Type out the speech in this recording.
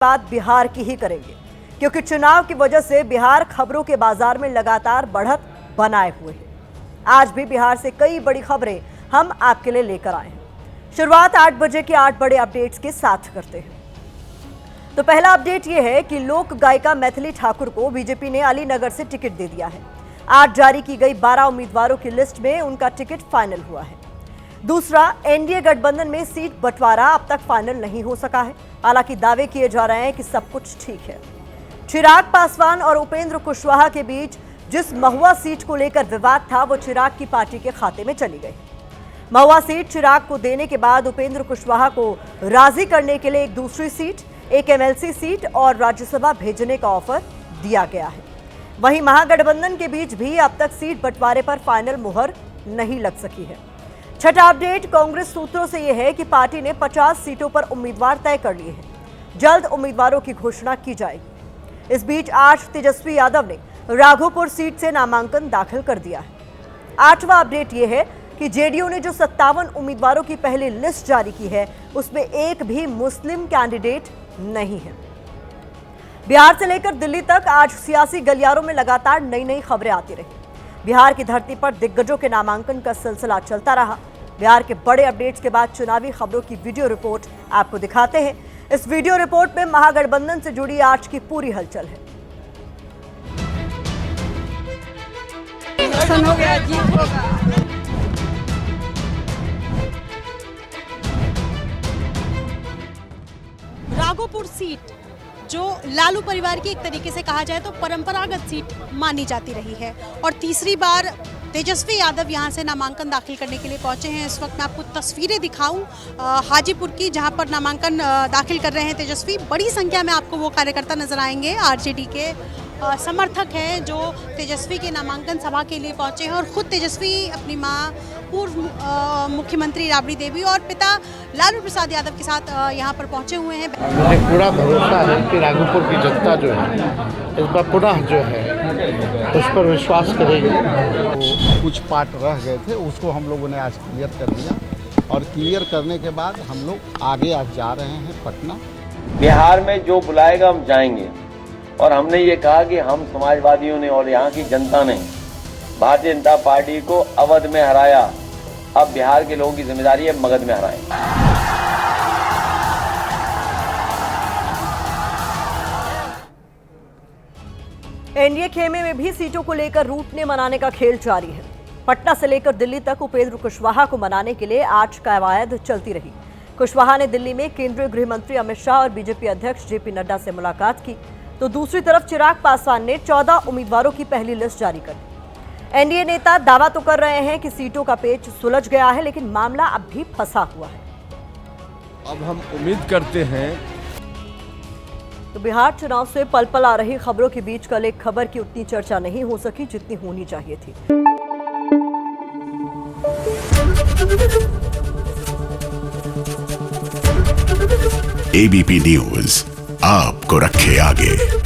बात बिहार की ही करेंगे, क्योंकि चुनाव की वजह से बिहार खबरों के बाजार में लगातार बढ़त बनाए हुए है। आज भी बिहार से कई बड़ी खबरें हम आपके लिए लेकर आए हैं। शुरुआत 8 बजे के 8 बड़े अपडेट्स के साथ करते हैं। तो पहला अपडेट यह है कि लोक गायिका मैथिली ठाकुर को बीजेपी ने अलीनगर से टिकट दे दिया है। आज जारी की गई 12 उम्मीदवारों की लिस्ट में उनका टिकट फाइनल हुआ है। दूसरा, एनडीए गठबंधन में सीट बंटवारा अब तक फाइनल नहीं हो सका है। हालांकि दावे किए जा रहे हैं कि सब कुछ ठीक है। चिराग पासवान और उपेंद्र कुशवाहा के बीच जिस महुआ सीट को लेकर विवाद था, वो चिराग की पार्टी के खाते में चली गई। महुआ सीट चिराग को देने के बाद उपेंद्र कुशवाहा को राजी करने के लिए एक दूसरी सीट, एक एमएलसी सीट और राज्यसभा भेजने का ऑफर दिया गया है। वहीं महागठबंधन के बीच भी अब तक सीट बंटवारे पर फाइनल मुहर नहीं लग सकी है। छठा अपडेट कांग्रेस सूत्रों से यह है कि पार्टी ने 50 सीटों पर उम्मीदवार तय कर लिए हैं। जल्द उम्मीदवारों की घोषणा की जाएगी। इस बीच आज तेजस्वी यादव ने राघोपुर सीट से नामांकन दाखिल कर दिया है। आठवां अपडेट यह है कि जेडीयू ने जो 57 उम्मीदवारों की पहली लिस्ट जारी की है, उसमें एक भी मुस्लिम कैंडिडेट नहीं है। बिहार से लेकर दिल्ली तक आज सियासी गलियारों में लगातार नई नई खबरें आती रही। बिहार की धरती पर दिग्गजों के नामांकन का सिलसिला चलता रहा। बिहार के बड़े अपडेट्स के बाद चुनावी खबरों की वीडियो रिपोर्ट आपको दिखाते हैं। इस वीडियो रिपोर्ट में महागठबंधन से जुड़ी आज की पूरी हलचल है। राघोपुर सीट जो लालू परिवार की एक तरीके से कहा जाए तो परंपरागत सीट मानी जाती रही है और तीसरी बार तेजस्वी यादव यहां से नामांकन दाखिल करने के लिए पहुंचे हैं। इस वक्त मैं आपको तस्वीरें दिखाऊं हाजीपुर की, जहां पर नामांकन दाखिल कर रहे हैं तेजस्वी। बड़ी संख्या में आपको वो कार्यकर्ता नजर आएंगे, आरजेडी के समर्थक हैं जो तेजस्वी के नामांकन सभा के लिए पहुंचे हैं। और खुद तेजस्वी अपनी मां पूर्व मुख्यमंत्री राबड़ी देवी और पिता लालू प्रसाद यादव के साथ यहां पर पहुंचे हुए हैं। मुझे पूरा भरोसा है कि राघोपुर की जनता जो है इस बार पुनः जो है उस पर विश्वास करेगी। तो कुछ पार्ट रह गए थे, उसको हम लोगों ने आज क्लियर कर दिया और क्लियर करने के बाद हम लोग आगे आज जा रहे हैं पटना। बिहार में जो बुलाएगा हम जाएंगे और हमने ये कहा कि हम समाजवादियों ने और यहाँ की जनता ने भारतीय जनता पार्टी को अवध में हराया। अब बिहार के लोगों की जिम्मेदारी है मगध में हराएं। एनडीए खेमे में भी सीटों को लेकर रूठने मनाने का खेल जारी है। पटना से लेकर दिल्ली तक उपेंद्र कुशवाहा को मनाने के लिए आज कवायद चलती रही। कुशवाहा ने दिल्ली में केंद्रीय गृह मंत्री अमित शाह और बीजेपी अध्यक्ष जेपी नड्डा से मुलाकात की, तो दूसरी तरफ चिराग पासवान ने 14 उम्मीदवारों की पहली लिस्ट जारी कर दी। एनडीए नेता दावा तो कर रहे हैं कि सीटों का पेच सुलझ गया है, लेकिन मामला अब भी फंसा हुआ है। अब हम उम्मीद करते हैं। तो बिहार चुनाव से पल पल आ रही खबरों के बीच कल एक खबर की उतनी चर्चा नहीं हो सकी जितनी होनी चाहिए थी। एबीपी न्यूज आपको रखे आगे।